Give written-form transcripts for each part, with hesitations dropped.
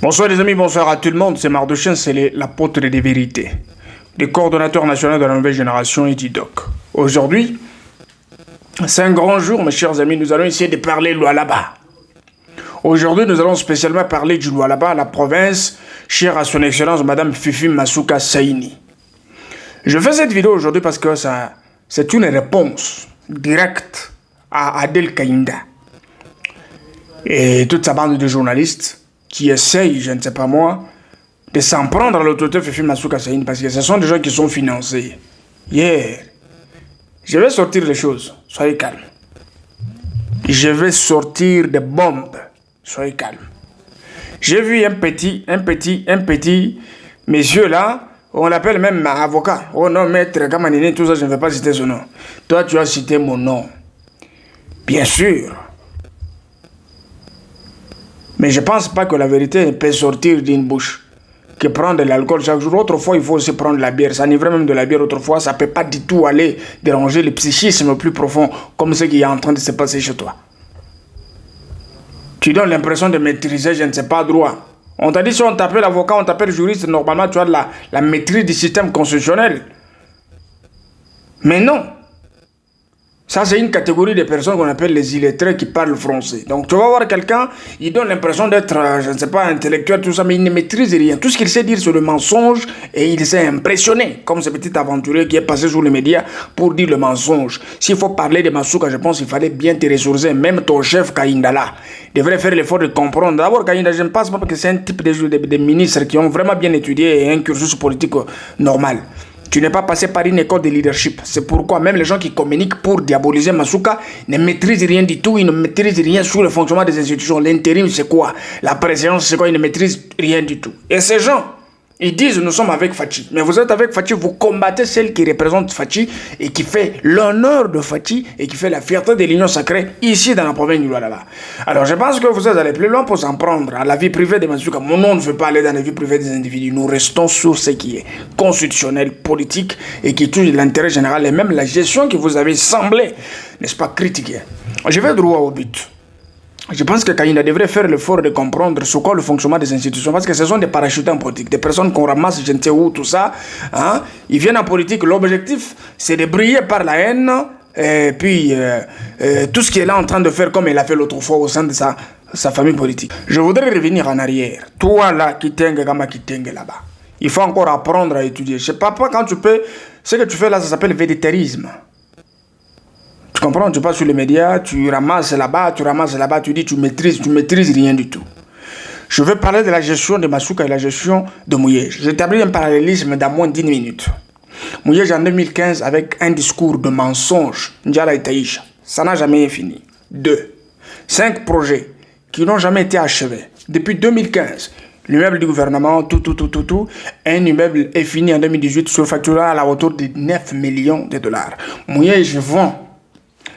Bonsoir les amis, bonsoir à tout le monde, c'est Mardochien, c'est l'apôtre des vérités, le coordonnateur national de la nouvelle génération et d'IDOC. Aujourd'hui, c'est un grand jour mes chers amis, nous allons essayer de parler Lualaba. Aujourd'hui, nous allons spécialement parler du Lualaba, la province chère à son excellence Madame Fifi Masuka Saini. Je fais cette vidéo aujourd'hui parce que c'est une réponse directe à Adel Kaïnda et toute sa bande de journalistes qui essayent, je ne sais pas moi, de s'en prendre à l'autorité Fifi Masuka Saini parce que ce sont des gens qui sont financés. Hier, je vais sortir les choses, soyez calmes. Je vais sortir des bombes, soyez calmes. J'ai vu un petit monsieur là, on l'appelle même avocat. Oh non, maître Kamanini, tout ça, je ne vais pas citer son nom. Toi, tu as cité mon nom. Bien sûr. Mais je ne pense pas que la vérité peut sortir d'une bouche. Que prendre de l'alcool chaque jour. Autrefois, il faut aussi prendre la bière. S'enivrer même de la bière autrefois, ça ne peut pas du tout aller déranger le psychisme plus profond, comme ce qui est en train de se passer chez toi. Tu donnes l'impression de maîtriser, je ne sais pas, droit. On t'a dit si on t'appelle avocat, on t'appelle juriste, normalement tu as de la maîtrise du système constitutionnel. Mais non. Ça, c'est une catégorie de personnes qu'on appelle les illettrés qui parlent français. Donc, tu vas voir quelqu'un, il donne l'impression d'être, je ne sais pas, intellectuel, tout ça, mais il ne maîtrise rien. Tout ce qu'il sait dire, c'est le mensonge et il s'est impressionné, comme ce petit aventurier qui est passé sur les médias pour dire le mensonge. S'il faut parler de Masuka, je pense qu'il fallait bien te ressourcer. Même ton chef, Kaïndala, devrait faire l'effort de comprendre. D'abord, Kaïnda, je ne pense pas parce que c'est un type de ministres qui ont vraiment bien étudié et un cursus politique normal. Tu n'es pas passé par une école de leadership. C'est pourquoi même les gens qui communiquent pour diaboliser Masuka ne maîtrisent rien du tout. Ils ne maîtrisent rien sur le fonctionnement des institutions. L'intérim, c'est quoi? La préséance, c'est quoi? Ils ne maîtrisent rien du tout. Et ces gens, ils disent nous sommes avec Fachi. Mais vous êtes avec Fachi, vous combattez celle qui représente Fachi et qui fait l'honneur de Fachi et qui fait la fierté de l'Union sacrée ici dans la province du Lualaba. Alors je pense que vous êtes allé plus loin pour s'en prendre à la vie privée de Masuka. Mon nom ne veut pas aller dans la vie privée des individus. Nous restons sur ce qui est constitutionnel, politique et qui touche l'intérêt général et même la gestion que vous avez semblé, n'est-ce pas, critiquer. Je vais droit au but. Je pense que Kaïnda devrait faire l'effort de comprendre ce qu'est le fonctionnement des institutions parce que ce sont des parachutes en politique, des personnes qu'on ramasse, je ne sais où, tout ça. Hein? Ils viennent en politique, l'objectif c'est de briller par la haine et puis tout ce qu'il est là en train de faire comme il a fait l'autre fois au sein de sa famille politique. Je voudrais revenir en arrière. Toi là, qui t'engue là-bas. Il faut encore apprendre à étudier. Je ne sais pas quand tu peux, ce que tu fais là, ça s'appelle végétarisme. Tu comprends, tu passes sur les médias, tu ramasses là-bas, tu dis tu maîtrises rien du tout. Je veux parler de la gestion de Masuka et la gestion de Mouyej. J'établis un parallélisme dans moins d'1 minute. Mouyej en 2015 avec un discours de mensonge, N'Djala et Taïcha. Ça n'a jamais fini. 2. 5 projets qui n'ont jamais été achevés. Depuis 2015, l'immeuble du gouvernement, un immeuble est fini en 2018 surfacturé à la hauteur de 9 millions de dollars. Mouyej vend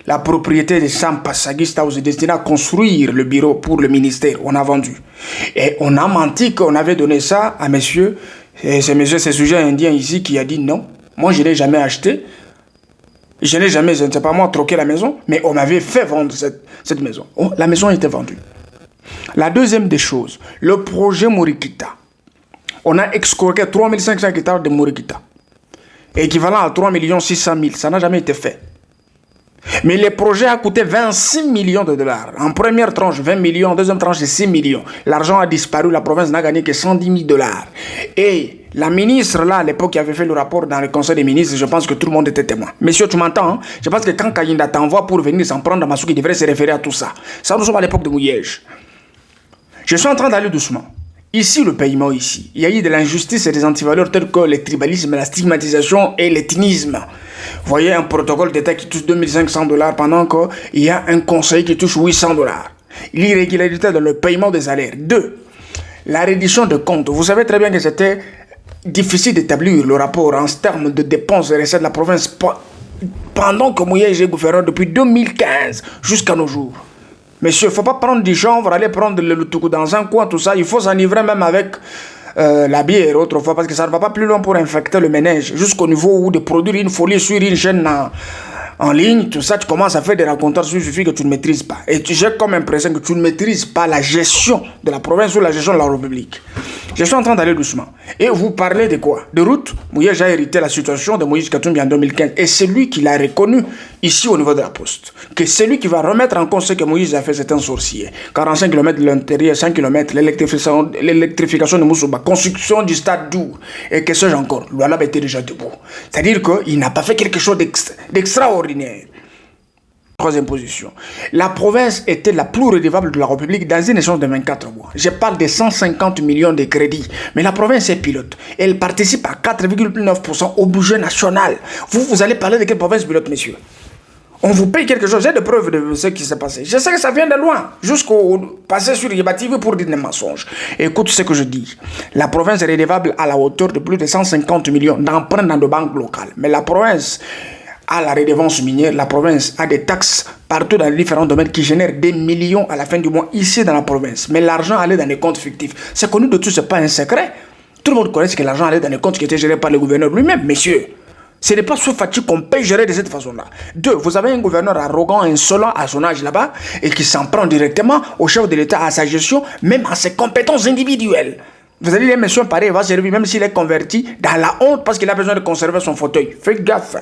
la propriété de Sampassagis House est destinée à construire le bureau pour le ministère. On a vendu. Et on a menti qu'on avait donné ça à monsieur, et ce sujet indien ici qui a dit non. Moi, je n'ai jamais acheté. Je n'ai jamais, je ne sais pas moi, troqué la maison, mais on m'avait fait vendre cette maison. Oh, la maison était vendue. La deuxième des choses, le projet Morikita. On a escroqué 3500 hectares de Morikita, équivalent à 3 600 000. Ça n'a jamais été fait. Mais le projet a coûté 26 millions de dollars. En première tranche, 20 millions. En deuxième tranche, 6 millions. L'argent a disparu. La province n'a gagné que 110 000 dollars. Et la ministre, là, à l'époque, qui avait fait le rapport dans le conseil des ministres, je pense que tout le monde était témoin. Monsieur, tu m'entends, hein? Je pense que quand Kaïnda t'envoie pour venir s'en prendre à Masuka, il devrait se référer à tout ça. Ça, nous sommes à l'époque de Mouyej. Je suis en train d'aller doucement. Ici, le paiement, ici, il y a eu de l'injustice et des antivaleurs telles que le tribalisme, la stigmatisation et l'ethnisme. Vous voyez un protocole d'État qui touche 2500 dollars pendant qu'il y a un conseil qui touche 800 dollars. L'irrégularité dans le paiement des salaires. 2. La reddition de comptes. Vous savez très bien que c'était difficile d'établir le rapport en termes de dépenses et recettes de la province pendant que Mouyej est gouverneur depuis 2015 jusqu'à nos jours. Monsieur, il ne faut pas prendre du chanvre, aller prendre le tout dans un coin, tout ça. Il faut s'enivrer même avec la bière autrefois parce que ça ne va pas plus loin pour infecter le ménage jusqu'au niveau où de produire une folie sur une chaîne en ligne, tout ça, tu commences à faire des racontars, il suffit que tu ne maîtrises pas. Et j'ai comme impression que tu ne maîtrises pas la gestion de la province ou la gestion de la République. Je suis en train d'aller doucement. Et vous parlez de quoi? De route. Moïse a hérité la situation de Moïse Katumbi en 2015. Et c'est lui qui l'a reconnu ici au niveau de la poste. Que c'est lui qui va remettre en cause ce que Moïse a fait, c'est un sorcier. 45 km de l'intérieur, 100 km, l'électrification de Moussouba, construction du stade d'Our. Et que sais-je encore? L'Oualab était déjà debout. C'est-à-dire qu'il n'a pas fait quelque chose d'extraordinaire. Troisième position. La province était la plus redevable de la République dans une échéance de 24 mois. Je parle de 150 millions de crédits. Mais la province est pilote. Elle participe à 4,9% au budget national. Vous allez parler de quelle province pilote, messieurs? On vous paye quelque chose. J'ai des preuves de ce qui s'est passé. Je sais que ça vient de loin. Jusqu'au passé sur Yébative pour dire des mensonges. Écoute ce que je dis. La province est redevable à la hauteur de plus de 150 millions d'emprunts dans de banques locales. Mais la province a la redevance minière, la province a des taxes partout dans les différents domaines qui génèrent des millions à la fin du mois ici dans la province. Mais l'argent allait dans des comptes fictifs. C'est connu de tous, ce n'est pas un secret. Tout le monde connaît que l'argent allait dans des comptes qui étaient gérés par le gouverneur lui-même, messieurs. Ce n'est pas sous fatigue qu'on peut gérer de cette façon-là. Deux, vous avez un gouverneur arrogant, insolent à son âge là-bas et qui s'en prend directement au chef de l'État, à sa gestion, même à ses compétences individuelles. Vous allez dire, monsieur, pareil, il va servir même s'il est converti dans la honte parce qu'il a besoin de conserver son fauteuil. Faites gaffe.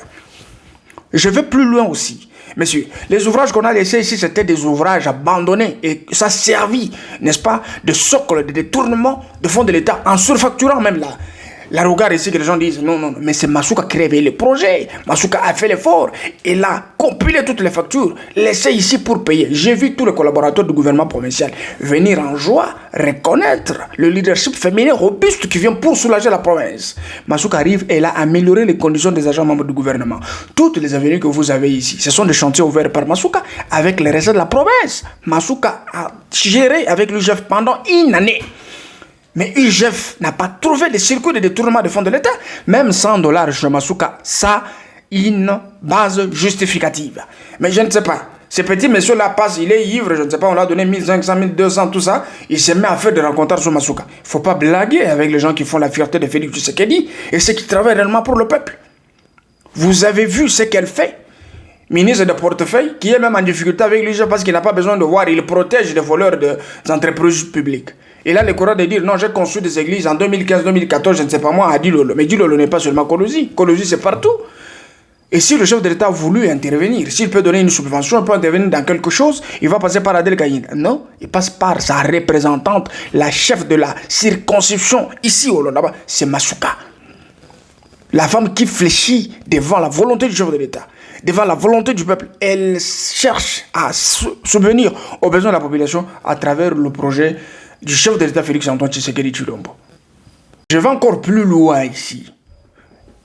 Je vais plus loin aussi. Messieurs, les ouvrages qu'on a laissés ici, c'était des ouvrages abandonnés et ça servit, n'est-ce pas, de socle, de détournement de fonds de l'État en surfacturant même là. La regarde ici que les gens disent non, mais c'est Massouka qui a créé le projet. Massouka a fait l'effort. Il a compilé toutes les factures, laissé ici pour payer. J'ai vu tous les collaborateurs du gouvernement provincial venir en joie, reconnaître le leadership féminin robuste qui vient pour soulager la province. Massouka arrive et il a amélioré les conditions des agents membres du gouvernement. Toutes les avenues que vous avez ici, ce sont des chantiers ouverts par Massouka avec les réserves de la province. Massouka a géré avec l'UGF pendant une année. Mais UGF n'a pas trouvé de circuit de détournement de fonds de l'État. Même 100 $ chez Massouka, ça a une base justificative. Mais je ne sais pas. Ce petit monsieur-là passe, il est ivre, je ne sais pas, on l'a donné 1500, 1200, tout ça. Il se met à faire des rencontres sur Massouka. Il ne faut pas blaguer avec les gens qui font la fierté de Félix Tshisekedi et ceux qui travaillent réellement pour le peuple. Vous avez vu ce qu'elle fait? Ministre de portefeuille, qui est même en difficulté avec l'UGF parce qu'il n'a pas besoin de voir, il protège les voleurs des entreprises publiques. Il a le courage de dire non, j'ai construit des églises en 2015-2014, je ne sais pas moi, à Dilolo. Mais Dilolo n'est pas seulement Kolosi. Kolosi, c'est partout. Et si le chef de l'État a voulu intervenir, s'il peut donner une subvention, il peut intervenir dans quelque chose, il va passer par Adel Kaïn. Non, il passe par sa représentante, la chef de la circonscription, ici au Londaba, c'est Massouka. La femme qui fléchit devant la volonté du chef de l'État, devant la volonté du peuple, elle cherche à subvenir aux besoins de la population à travers le projet du chef de l'État Félix Antoine Tshisekedi Tshilombo. Je vais encore plus loin ici.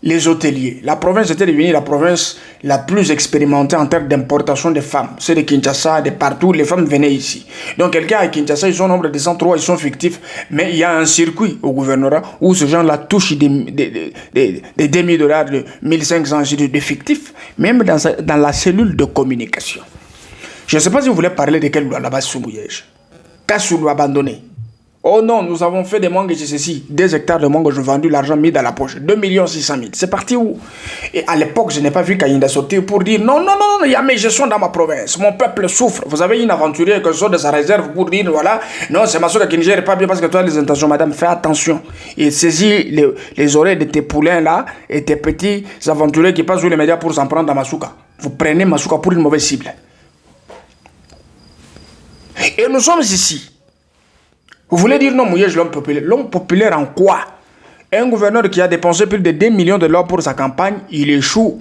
Les hôteliers. La province était devenue la province la plus expérimentée en termes d'importation de femmes. C'est de Kinshasa, de partout, les femmes venaient ici. Donc quelqu'un à Kinshasa, ils sont au nombre de 103, ils sont fictifs, mais il y a un circuit au gouvernorat où ces gens-là touchent des demi-dollars, de 1500 de fictifs, même dans la cellule de communication. Je ne sais pas si vous voulez parler de quel loi là-bas sous Mouyège. Kassoulou abandonné. Oh non, nous avons fait des mangues et ceci. 2 hectares de mangues, j'ai vendu l'argent mis dans la poche. 2 600 000. C'est parti où? Et à l'époque, je n'ai pas vu Kayinda sortir pour dire non, il y a mes gestions dans ma province. Mon peuple souffre. Vous avez une aventurière qui sort de sa réserve pour dire voilà, non, c'est Massouka qui ne gère pas bien parce que toi, les intentions, madame, fais attention. Il saisit les oreilles de tes poulains là et tes petits aventuriers qui passent sur les médias pour s'en prendre à Massouka. Vous prenez Massouka pour une mauvaise cible. Et nous sommes ici. Vous voulez dire non, Mouyège, l'homme populaire. L'homme populaire en quoi? Un gouverneur qui a dépensé plus de 2 millions de dollars pour sa campagne, il échoue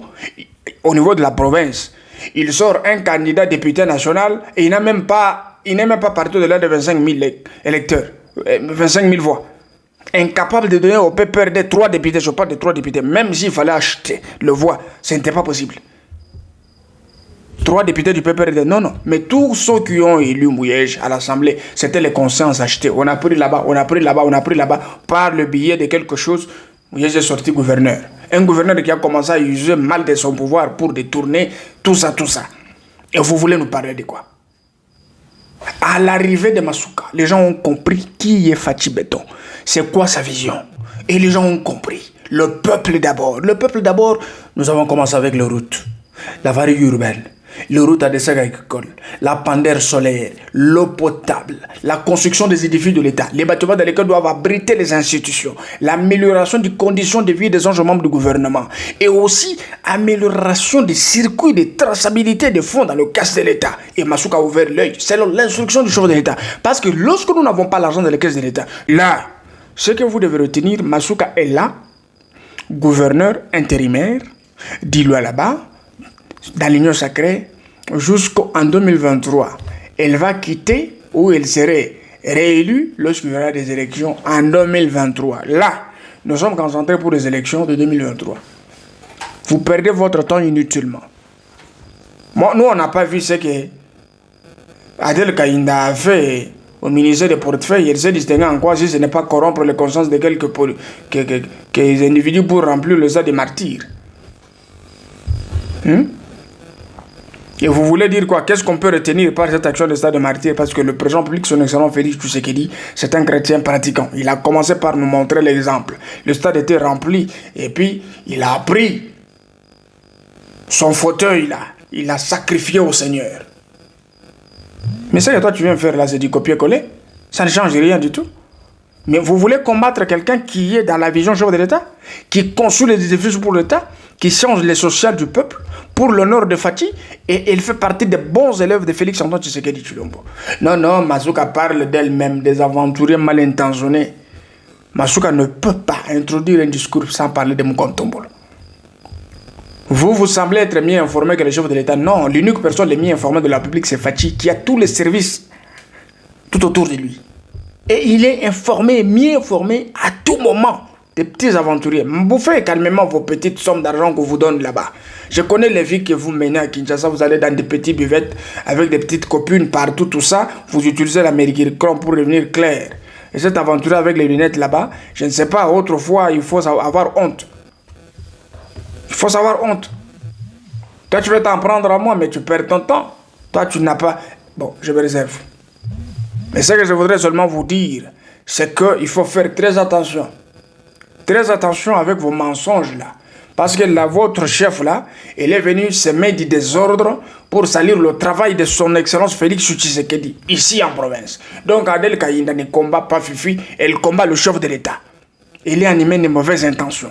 au niveau de la province. Il sort un candidat député national et il n'est même pas parti au-delà de 25 000 électeurs, 25 000 voix. Incapable de donner au PPRD 3 députés, je parle de 3 députés, même s'il fallait acheter le voix, ce n'était pas possible. 3 députés du PPRD, non. Mais tous ceux qui ont élu Mouyège à l'Assemblée, c'était les consciences achetées. On a pris là-bas, par le billet de quelque chose, Mouyège est sorti gouverneur. Un gouverneur qui a commencé à user mal de son pouvoir pour détourner tout ça. Et vous voulez nous parler de quoi? À l'arrivée de Massouka, les gens ont compris qui est Fathi Béton. C'est quoi sa vision? Et les gens ont compris. Le peuple d'abord. Le peuple d'abord, nous avons commencé avec les routes. la variété urbaine, les routes à dessert agricole, la pandère solaire, l'eau potable, la construction des édifices de l'État, les bâtiments dans lesquels doivent abriter les institutions, l'amélioration des conditions de vie des gens membres du gouvernement et aussi amélioration des circuits de traçabilité des fonds dans le caisse de l'État. Et Massouka a ouvert l'œil selon l'instruction du chef de l'État. Parce que lorsque nous n'avons pas l'argent dans les caisses de l'État, là, ce que vous devez retenir, Massouka est là, gouverneur intérimaire, d'Iloa là-bas, dans l'Union sacrée, jusqu'en 2023. Elle va quitter ou elle serait réélue lorsqu'il y aura des élections en 2023. Là, nous sommes concentrés pour les élections de 2023. Vous perdez votre temps inutilement. Moi, nous, on n'a pas vu ce que Adel Kaïnda a fait au ministère des Portefeuilles. Il s'est distingué en quoi si ce n'est pas corrompre les consciences de quelques individus pour remplir le stade des martyrs. Et vous voulez dire quoi? Qu'est-ce qu'on peut retenir par cette action de stade de martyr? Parce que le président public, son excellent Félix Tshisekedi, c'est un chrétien pratiquant. Il a commencé par nous montrer l'exemple. Le stade était rempli et puis il a pris son fauteuil là. Il a sacrifié au Seigneur. Mais ça que toi tu viens faire là, c'est du copier-coller. Ça ne change rien du tout. Mais vous voulez combattre quelqu'un qui est dans la vision chef de l'État, qui construit les édifices pour l'État, qui change les sociales du peuple pour l'honneur de Fati, et il fait partie des bons élèves de Félix Antoine Tshisekedi Tshilombo. Non, Massouka parle d'elle-même, des aventuriers mal intentionnés. Massouka ne peut pas introduire un discours sans parler de Mukontombolo. Vous semblez être mieux informé que le chef de l'État. Non, l'unique personne le mieux informée de la République, c'est Fati, qui a tous les services tout autour de lui. Et il est informé, mieux informé à tout moment des petits aventuriers. Bouffez calmement vos petites sommes d'argent qu'on vous donne là-bas. Je connais les vies que vous menez à Kinshasa. Vous allez dans des petits buvettes avec des petites copines partout, tout ça. Vous utilisez la Mercure pour devenir clair. Et cette aventure avec les lunettes là-bas, je ne sais pas, autrefois, il faut avoir honte. Il faut savoir honte. Toi, tu veux t'en prendre à moi, mais tu perds ton temps. Toi, tu n'as pas... Bon, je me réserve. Mais ce que je voudrais seulement vous dire, c'est qu'il faut faire très attention. Très attention avec vos mensonges là. Parce que là, votre chef là, il est venu semer du désordre pour salir le travail de son excellence Félix Tshisekedi, ici en province. Donc Adel Kaïnda ne combat pas Fifi, elle combat le chef de l'État. Il est animé de mauvaises intentions.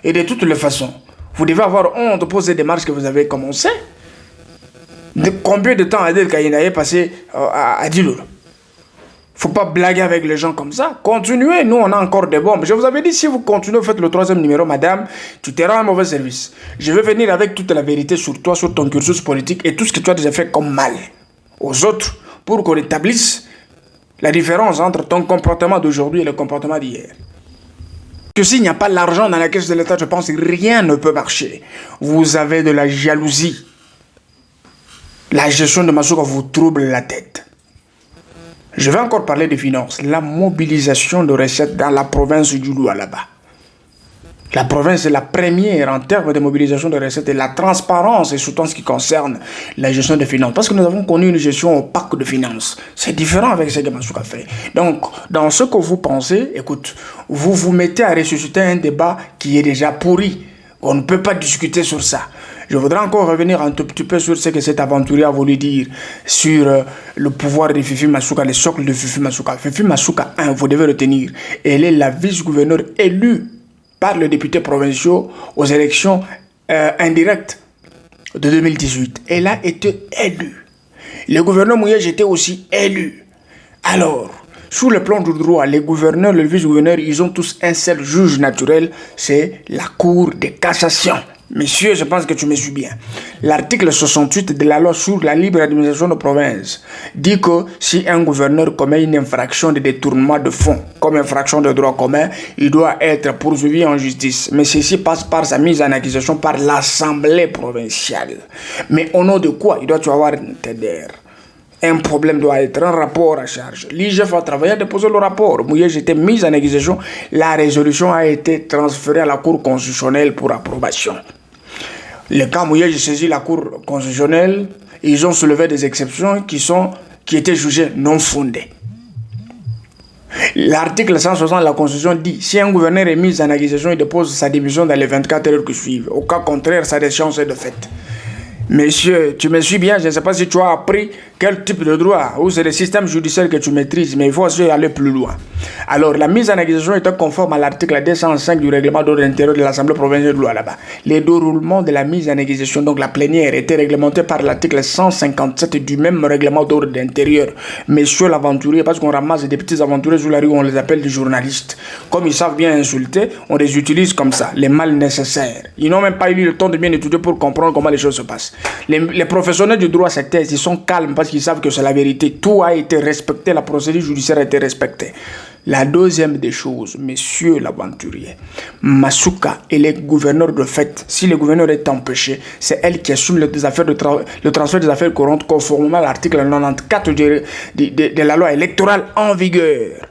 Et de toutes les façons, vous devez avoir honte pour ces démarches que vous avez commencées. Combien de temps Adel Kaïnda est passé à Dilo? Faut pas blaguer avec les gens comme ça. Continuez, nous on a encore des bombes. Je vous avais dit, si vous continuez, vous faites le 3e numéro, madame, tu te rends un mauvais service. Je vais venir avec toute la vérité sur toi, sur ton cursus politique et tout ce que tu as déjà fait comme mal aux autres pour qu'on établisse la différence entre ton comportement d'aujourd'hui et le comportement d'hier. Que s'il n'y a pas l'argent dans la caisse de l'État, je pense que rien ne peut marcher. Vous avez de la jalousie. La gestion de Massouka vous trouble la tête. Je vais encore parler de finances. La mobilisation de recettes dans la province du Loua là-bas. La province est la première en termes de mobilisation de recettes et la transparence et surtout en ce qui concerne la gestion des finances. Parce que nous avons connu une gestion opaque de finances. C'est différent avec ce que Massouka fait. Donc, dans ce que vous pensez, écoute, vous vous mettez à ressusciter un débat qui est déjà pourri. On ne peut pas discuter sur ça. Je voudrais encore revenir un tout petit peu sur ce que cet aventurier a voulu dire sur le pouvoir de Fifi Massouka, le socle de Fifi Massouka. Fifi Massouka 1, vous devez retenir, elle est la vice-gouverneure élue par les députés provinciaux aux élections indirectes de 2018. Elle a été élue. Le gouverneur Mouyej était aussi élu. Alors, sur le plan du droit, les gouverneurs, les vice-gouverneurs, ils ont tous un seul juge naturel, c'est la Cour de cassation. Messieurs, je pense que tu me suis bien. L'article 68 de la loi sur la libre administration de province dit que si un gouverneur commet une infraction de détournement de fonds comme infraction de droit commun, il doit être poursuivi en justice. Mais ceci passe par sa mise en accusation par l'Assemblée provinciale. Mais au nom de quoi? Il doit y avoir un TDR. Un problème doit être un rapport à charge. L'IGF a travaillé à déposer le rapport. Mouyej était mis en accusation. La résolution a été transférée à la Cour constitutionnelle pour approbation. Le cas Mouyej saisit la Cour constitutionnelle, ils ont soulevé des exceptions qui étaient jugées non fondées. L'article 160 de la Constitution dit si un gouverneur est mis en accusation, il dépose sa démission dans les 24 heures qui suivent. Au cas contraire, sa déchéance est de fait. Monsieur, tu me suis bien, je ne sais pas si tu as appris quel type de droit, ou c'est le système judiciaire que tu maîtrises, mais il faut aussi aller plus loin. Alors, la mise en accusation étant conforme à l'article 205 du règlement d'ordre intérieur de l'Assemblée provinciale de loi là-bas. Les déroulements de la mise en accusation, donc la plénière, était réglementé par l'article 157 du même règlement d'ordre intérieur. Messieurs l'aventurier, parce qu'on ramasse des petits aventuriers sur la rue, on les appelle des journalistes. Comme ils savent bien insulter, on les utilise comme ça, les mal nécessaires. Ils n'ont même pas eu le temps de bien étudier pour comprendre comment les choses se passent. Les professionnels du droit se taisent, ils sont calmes parce qu'ils savent que c'est la vérité. Tout a été respecté, la procédure judiciaire a été respectée. La deuxième des choses, monsieur l'aventurier, Masuka, elle est gouverneur de fait. Si le gouverneur est empêché, c'est elle qui assume le transfert des affaires courantes conformément à l'article 94 de la loi électorale en vigueur.